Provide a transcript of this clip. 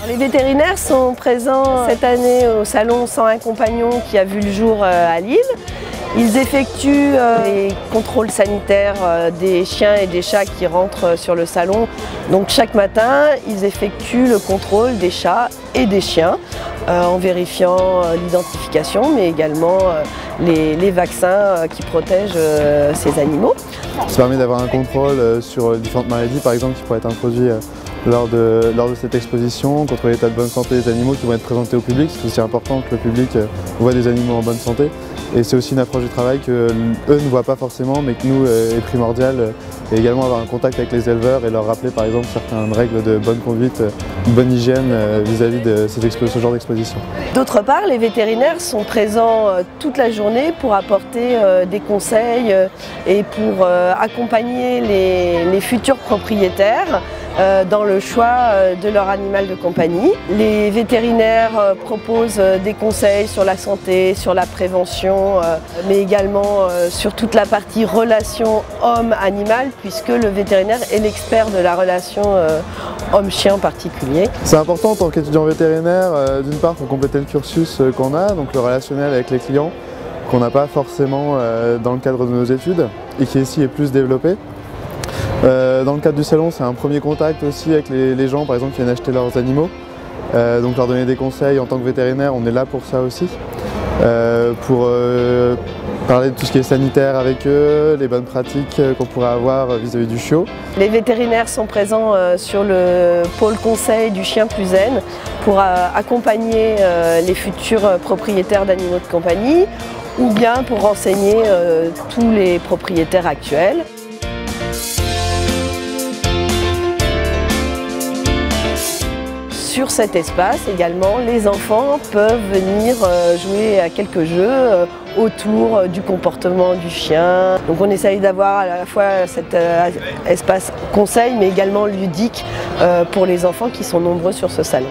Les vétérinaires sont présents cette année au salon 101 Compagnons qui a vu le jour à Lille. Ils effectuent les contrôles sanitaires des chiens et des chats qui rentrent sur le salon. Donc chaque matin, ils effectuent le contrôle des chats et des chiens en vérifiant l'identification, mais également les vaccins qui protègent ces animaux. Ça permet d'avoir un contrôle sur différentes maladies, par exemple, qui pourraient être introduites lors de cette exposition, contrôler l'état de bonne santé des animaux qui vont être présentés au public. C'est aussi important que le public voit des animaux en bonne santé. Et c'est aussi une approche du travail qu'eux ne voient pas forcément, mais que nous est primordial. Et également avoir un contact avec les éleveurs et leur rappeler par exemple certaines règles de bonne conduite, de bonne hygiène vis-à-vis de ce genre d'exposition. D'autre part, les vétérinaires sont présents toute la journée pour apporter des conseils et pour accompagner les futurs propriétaires dans le choix de leur animal de compagnie. Les vétérinaires proposent des conseils sur la santé, sur la prévention, mais également sur toute la partie relation homme-animal, puisque le vétérinaire est l'expert de la relation homme-chien en particulier. C'est important en tant qu'étudiant vétérinaire, d'une part pour compléter le cursus qu'on a, donc le relationnel avec les clients, qu'on n'a pas forcément dans le cadre de nos études et qui ici est plus développé. Dans le cadre du salon, c'est un premier contact aussi avec les gens, par exemple, qui viennent acheter leurs animaux. Donc leur donner des conseils en tant que vétérinaire, on est là pour ça aussi. Pour parler de tout ce qui est sanitaire avec eux, les bonnes pratiques qu'on pourrait avoir vis-à-vis du chiot. Les vétérinaires sont présents sur le pôle conseil du chien plus zen pour accompagner les futurs propriétaires d'animaux de compagnie ou bien pour renseigner tous les propriétaires actuels. Sur cet espace également, les enfants peuvent venir jouer à quelques jeux autour du comportement du chien. Donc on essaye d'avoir à la fois cet espace conseil mais également ludique pour les enfants qui sont nombreux sur ce salon.